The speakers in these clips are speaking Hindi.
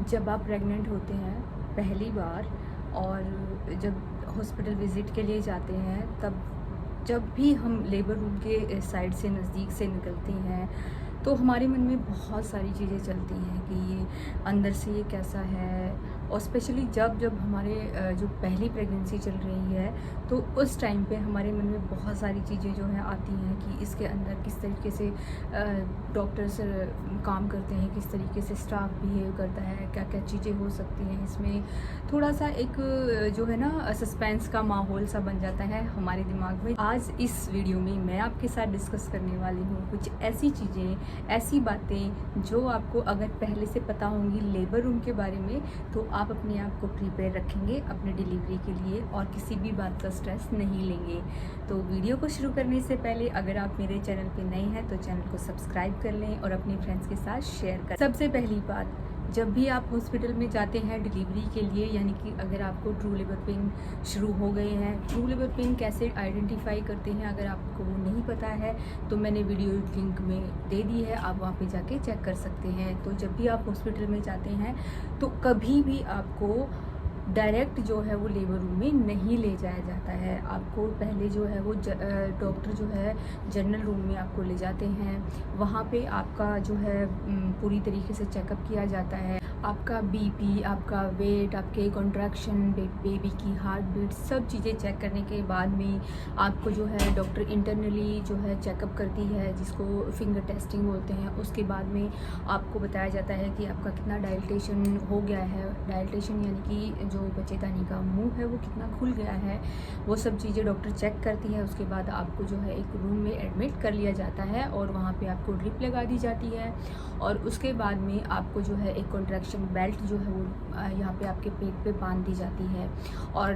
जब आप प्रेग्नेंट होते हैं पहली बार और जब हॉस्पिटल विज़िट के लिए जाते हैं, तब जब भी हम लेबर रूम के साइड से नज़दीक से निकलते हैं तो हमारे मन में बहुत सारी चीज़ें चलती हैं कि ये अंदर से ये कैसा है। और स्पेशली जब जब हमारे जो पहली प्रेगनेंसी चल रही है तो उस टाइम पे हमारे मन में बहुत सारी चीज़ें जो हैं आती हैं कि इसके अंदर किस तरीके से डॉक्टर्स काम करते हैं, किस तरीके से स्टाफ बिहेव करता है, क्या क्या चीज़ें हो सकती हैं। इसमें थोड़ा सा एक जो है ना सस्पेंस का माहौल सा बन जाता है हमारे दिमाग में। आज इस वीडियो में मैं आपके साथ डिस्कस करने वाली हूँ कुछ ऐसी चीज़ें, ऐसी बातें जो आपको अगर पहले से पता होंगी लेबर रूम के बारे में तो आप अपने आप को प्रिपेयर रखेंगे अपने डिलीवरी के लिए और किसी भी बात का स्ट्रेस नहीं लेंगे। तो वीडियो को शुरू करने से पहले अगर आप मेरे चैनल पे नए हैं तो चैनल को सब्सक्राइब कर लें और अपने फ्रेंड्स के साथ शेयर करें। सबसे पहली बात, जब भी आप हॉस्पिटल में जाते हैं डिलीवरी के लिए, यानी कि अगर आपको ट्रू लेबर पेन शुरू हो गए हैं, ट्रू लेबर पेन कैसे आइडेंटिफाई करते हैं अगर आपको वो नहीं पता है तो मैंने वीडियो लिंक में दे दी है, आप वहाँ पे जाके चेक कर सकते हैं। तो जब भी आप हॉस्पिटल में जाते हैं तो कभी भी आपको डायरेक्ट जो है वो लेबर रूम में नहीं ले जाया जाता है। आपको पहले जो है वो डॉक्टर जो है जनरल रूम में आपको ले जाते हैं। वहाँ पे आपका जो है पूरी तरीके से चेकअप किया जाता है। आपका बीपी, आपका वेट, आपके कॉन्ट्रैक्शन, बेबी की हार्ट बीट, सब चीज़ें चेक करने के बाद में आपको जो है डॉक्टर इंटरनली जो है चेकअप करती है, जिसको फिंगर टेस्टिंग बोलते हैं। उसके बाद में आपको बताया जाता है कि आपका कितना डायलिटेशन हो गया है। डायलिटेशन यानी कि जो बच्चेदानी का मुंह है वो कितना खुल गया है, वो सब चीज़ें डॉक्टर चेक करती है। उसके बाद आपको जो है एक रूम में एडमिट कर लिया जाता है और वहाँ पे आपको ड्रिप लगा दी जाती है। और उसके बाद में आपको जो है एक कॉन्ट्रैक्शन बेल्ट जो है वो यहाँ पे आपके पेट पे बांध दी जाती है और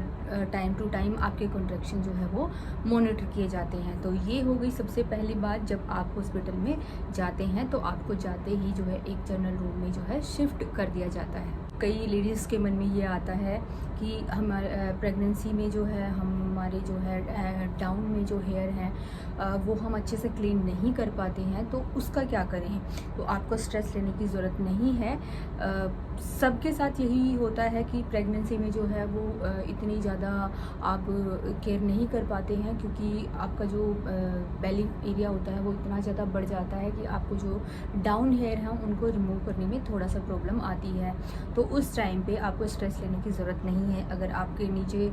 टाइम टू टाइम आपके कॉन्ट्रैक्शन जो है वो मॉनिटर किए जाते हैं। तो ये हो गई सबसे पहली बात। जब आप हॉस्पिटल में जाते हैं तो आपको जाते ही जो है एक जनरल रूम में जो है शिफ्ट कर दिया जाता है। कई लेडीज़ के मन में ये आता है कि हमारे प्रेगनेंसी में जो है हमारे जो है डाउन में जो हेयर है वो हम अच्छे से क्लीन नहीं कर पाते हैं, तो उसका क्या करें। तो आपको स्ट्रेस लेने की ज़रूरत नहीं है। सबके साथ यही होता है कि प्रेगनेंसी में जो है वो इतनी ज़्यादा आप केयर नहीं कर पाते हैं, क्योंकि आपका जो बेली एरिया होता है वो इतना ज़्यादा बढ़ जाता है कि आपको जो डाउन हेयर हैं उनको रिमूव करने में थोड़ा सा प्रॉब्लम आती है। तो उस टाइम पे आपको स्ट्रेस लेने की ज़रूरत नहीं है। अगर आपके नीचे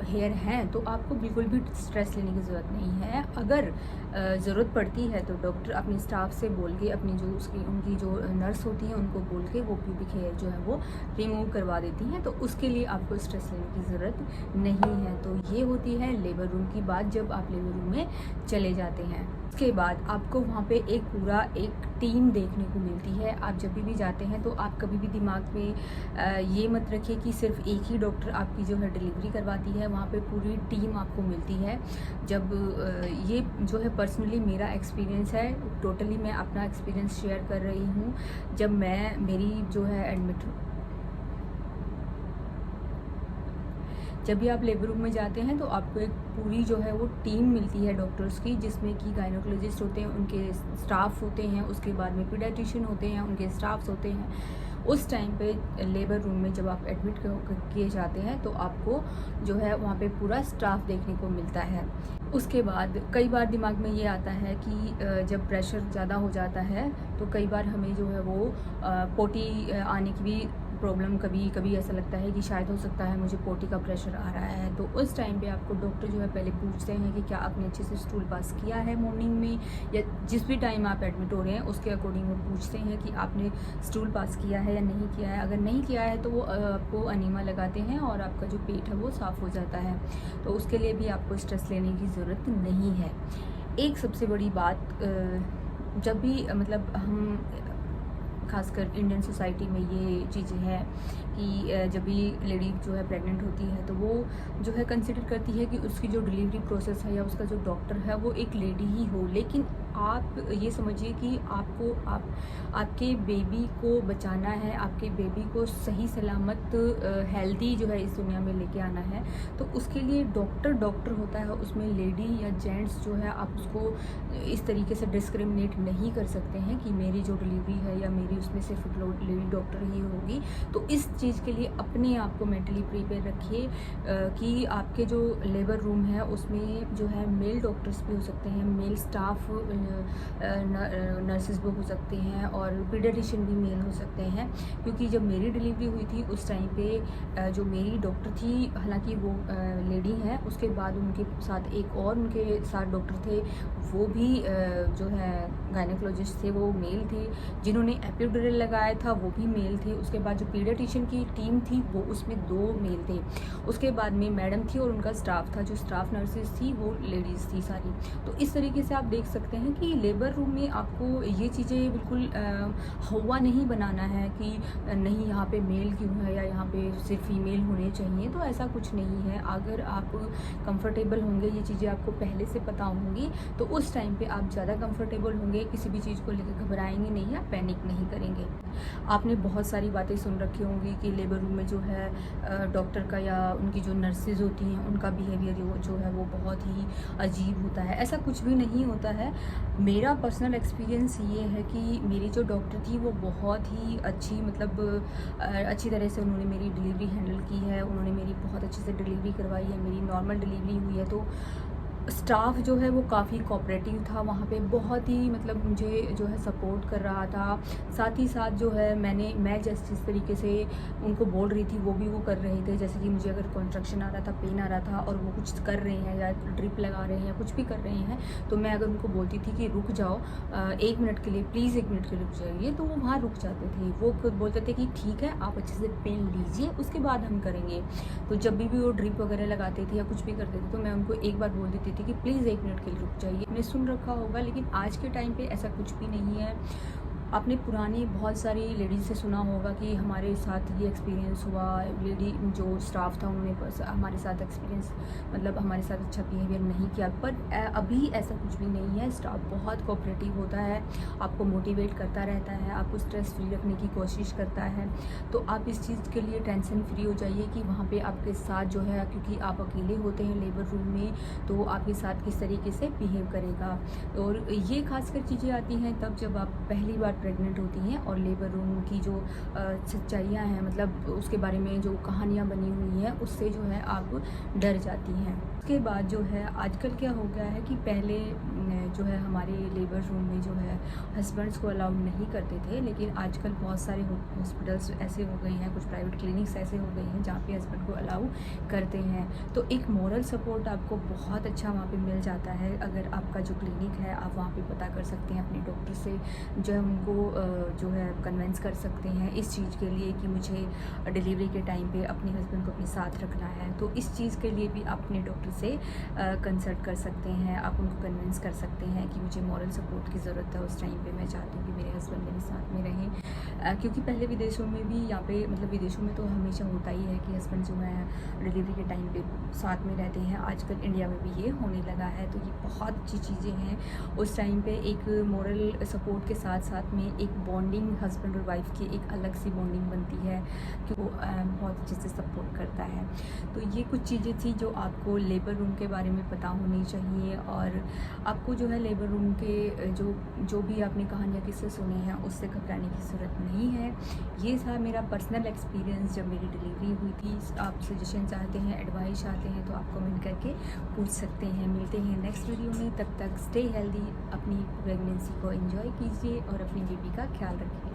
हेयर हैं तो आपको बिल्कुल भी स्ट्रेस लेने की ज़रूरत नहीं है। अगर ज़रूरत पड़ती है तो डॉक्टर अपने स्टाफ से बोल के, अपनी जो उनकी जो नर्स होती हैं उनको बोल के वो प्यूबिक हेयर जो है वो रिमूव करवा देती हैं। तो उसके लिए आपको स्ट्रेस लेने की ज़रूरत नहीं है। तो ये होती है लेबर रूम की बात जब आप लेबर रूम में चले जाते हैं। उसके बाद आपको वहाँ पे एक टीम देखने को मिलती है। आप जब भी जाते हैं तो आप कभी भी दिमाग में ये मत रखिए कि सिर्फ एक ही डॉक्टर आपकी जो है डिलीवरी करवाती है। वहाँ पे पूरी टीम आपको मिलती है। जब ये जो है पर्सनली मेरा एक्सपीरियंस है, टोटली मैं अपना एक्सपीरियंस शेयर कर रही हूँ। जब मेरी जो है जब भी आप लेबर रूम में जाते हैं तो आपको एक पूरी जो है वो टीम मिलती है डॉक्टर्स की, जिसमें कि गायनोकोलॉजिस्ट होते हैं, उनके स्टाफ होते हैं, उसके बाद में पीडियाट्रिशियन होते हैं, उनके स्टाफ्स होते हैं। उस टाइम पे लेबर रूम में जब आप एडमिट किए जाते हैं तो आपको जो है वहाँ पे पूरा स्टाफ देखने को मिलता है। उसके बाद कई बार दिमाग में ये आता है कि जब प्रेशर ज़्यादा हो जाता है तो कई बार हमें जो है वो पोटी आने की भी प्रॉब्लम, कभी कभी ऐसा लगता है कि शायद हो सकता है मुझे पोटी का प्रेशर आ रहा है। तो उस टाइम पे आपको डॉक्टर जो है पहले पूछते हैं कि क्या आपने अच्छे से स्टूल पास किया है मॉर्निंग में, या जिस भी टाइम आप एडमिट हो रहे हैं उसके अकॉर्डिंग वो पूछते हैं कि आपने स्टूल पास किया है या नहीं किया है। अगर नहीं किया है तो वो आपको अनीमा लगाते हैं और आपका जो पेट है वो साफ़ हो जाता है। तो उसके लिए भी आपको स्ट्रेस लेने की ज़रूरत नहीं है। एक सबसे बड़ी बात, जब भी मतलब हम खासकर इंडियन सोसाइटी में ये चीज़ें हैं कि जब भी लेडी जो है प्रेग्नेंट होती है तो वो जो है कंसिडर करती है कि उसकी जो डिलीवरी प्रोसेस है या उसका जो डॉक्टर है वो एक लेडी ही हो। लेकिन आप ये समझिए कि आपके बेबी को बचाना है, आपके बेबी को सही सलामत हेल्दी जो है इस दुनिया में लेके आना है, तो उसके लिए डॉक्टर होता है, उसमें लेडी या जेंट्स जो है आप उसको इस तरीके से डिस्क्रिमिनेट नहीं कर सकते हैं कि मेरी जो डिलीवरी है या मेरी उसमें सिर्फ लेडी डॉक्टर ही होगी। तो इस चीज़ के लिए अपने आप को मेंटली प्रिपेयर रखिए कि आपके जो लेबर रूम है उसमें जो है मेल डॉक्टर्स भी हो सकते हैं, मेल स्टाफ नर्सेज भी हो सकते हैं और पीडियाट्रिशियन भी मेल हो सकते हैं। क्योंकि जब मेरी डिलीवरी हुई थी उस टाइम पे जो मेरी डॉक्टर थी, हालांकि वो लेडी हैं, उसके बाद उनके साथ एक और उनके साथ डॉक्टर थे, वो भी जो है गायनेकोलॉजिस्ट थे, वो मेल थे। जिन्होंने एपिड्यूरल लगाया था वो भी मेल थे। उसके बाद जो पीडियाट्रिशियन की टीम थी वो उसमें 2 मेल थे। उसके बाद में मैडम थी और उनका स्टाफ था, जो स्टाफ नर्सेज थी वो लेडीज़ थी सारी। तो इस तरीके से आप देख सकते हैं कि लेबर रूम में आपको ये चीज़ें बिल्कुल हवा नहीं बनाना है कि नहीं यहाँ पे मेल क्यों है या यहाँ पे सिर्फ फीमेल होने चाहिए, तो ऐसा कुछ नहीं है। अगर आप कंफर्टेबल होंगे, ये चीज़ें आपको पहले से पता होंगी, तो उस टाइम पे आप ज़्यादा कंफर्टेबल होंगे, किसी भी चीज़ को लेकर घबराएंगे नहीं या पैनिक नहीं करेंगे। आपने बहुत सारी बातें सुन रखी होंगी कि लेबर रूम में जो है डॉक्टर का या उनकी जो नर्सेज होती हैं उनका बिहेवियर जो है वो बहुत ही अजीब होता है। ऐसा कुछ भी नहीं होता है। मेरा पर्सनल एक्सपीरियंस ये है कि मेरी जो डॉक्टर थी वो बहुत ही अच्छी, मतलब अच्छी तरह से उन्होंने मेरी डिलीवरी हैंडल की है। उन्होंने मेरी बहुत अच्छे से डिलीवरी करवाई है। मेरी नॉर्मल डिलीवरी हुई है, तो स्टाफ जो है वो काफ़ी कोऑपरेटिव था वहाँ पे, बहुत ही मतलब मुझे जो है सपोर्ट कर रहा था। साथ ही साथ जो है मैं जिस तरीके से उनको बोल रही थी वो भी वो कर रहे थे। जैसे कि मुझे अगर कॉन्ट्रैक्शन आ रहा था, पेन आ रहा था और वो कुछ कर रहे हैं या ड्रिप लगा रहे हैं या कुछ भी कर रहे हैं, तो मैं अगर उनको बोलती थी कि रुक जाओ 1 मिनट के लिए, प्लीज़ 1 मिनट के लिए रुक जाइए, तो वो वहाँ रुक जाते थे। वो खुद बोलते थे कि ठीक है, आप अच्छे से पेन लीजिए, उसके बाद हम करेंगे। तो जब भी वो ड्रिप वगैरह लगाते थे या कुछ भी करते थे, तो मैं उनको एक बार बोल देती थी कि प्लीज़ 1 मिनट के लिए रुक जाइए। आपने सुन रखा होगा, लेकिन आज के टाइम पे ऐसा कुछ भी नहीं है। आपने पुरानी बहुत सारी लेडीज़ से सुना होगा कि हमारे साथ ये एक्सपीरियंस हुआ, लेडी जो स्टाफ था उन्होंने हमारे साथ एक्सपीरियंस, मतलब हमारे साथ अच्छा बिहेवियर नहीं किया। पर अभी ऐसा कुछ भी नहीं है। स्टाफ बहुत कोऑपरेटिव होता है, आपको मोटिवेट करता रहता है, आपको स्ट्रेस फ्री रखने की कोशिश करता है। तो आप इस चीज़ के लिए टेंशन फ्री हो जाइए कि वहाँ पे आपके साथ जो है, क्योंकि आप अकेले होते हैं लेबर रूम में, तो आपके साथ किस तरीके से बिहेव करेगा। और ये खासकर चीज़ें आती हैं तब जब आप पहली बार प्रेग्नेंट होती हैं और लेबर रूम की जो सच्चाइयाँ हैं, मतलब उसके बारे में जो कहानियाँ बनी हुई हैं, उससे जो है आप डर जाती हैं। उसके बाद जो है आजकल क्या हो गया है कि पहले जो है हमारे लेबर रूम में जो है हस्बैंड्स को अलाउ नहीं करते थे, लेकिन आजकल बहुत सारे हॉस्पिटल्स ऐसे हो गए हैं, कुछ प्राइवेट क्लिनिक्स ऐसे हो गए हैं जहाँ पे हस्बैंड को अलाउ करते हैं। तो एक मॉरल सपोर्ट आपको बहुत अच्छा वहाँ पे मिल जाता है। अगर आपका जो क्लिनिक है आप वहाँ पे पता कर सकते हैं अपने डॉक्टर से, जो है उनको जो है कन्विंस कर सकते हैं इस चीज़ के लिए कि मुझे डिलीवरी के टाइम पे अपने हस्बैंड को अपने साथ रखना है। तो इस चीज़ के लिए भी आप अपने डॉक्टर से कंसल्ट कर सकते हैं। आप उनको कन्विंस कर सकते हैं कि मुझे मॉरल सपोर्ट की ज़रूरत है, उस टाइम पे मैं चाहती हूँ कि मेरे हस्बैंड मेरे साथ में रहें। क्योंकि पहले विदेशों में भी, यहाँ पे मतलब विदेशों में तो हमेशा होता ही है कि हस्बैंड जो है डिलीवरी के टाइम पे साथ में रहते हैं। आजकल इंडिया में भी ये होने लगा है, तो ये बहुत अच्छी चीज़ें हैं। उस टाइम पे एक मॉरल सपोर्ट के साथ साथ में एक बॉन्डिंग हस्बैंड और वाइफ की एक अलग सी बॉन्डिंग बनती है कि वो बहुत अच्छे से सपोर्ट करता है। तो ये कुछ चीज़ें थी जो आपको लेबर रूम के बारे में पता होनी चाहिए। और आपको जो है लेबर रूम के जो भी आपने कहानियाँ किससे सुनी हैं उससे घबराने की ज़रूरत नहीं है। ये था मेरा पर्सनल एक्सपीरियंस जब मेरी डिलीवरी हुई थी। आप सजेशन चाहते हैं, एडवाइस चाहते हैं, तो आप कमेंट करके पूछ सकते हैं। मिलते हैं नेक्स्ट वीडियो में, तब तक स्टे हेल्दी, अपनी प्रेगनेंसी को एंजॉय कीजिए और अपनी बेबी का ख्याल रखिए।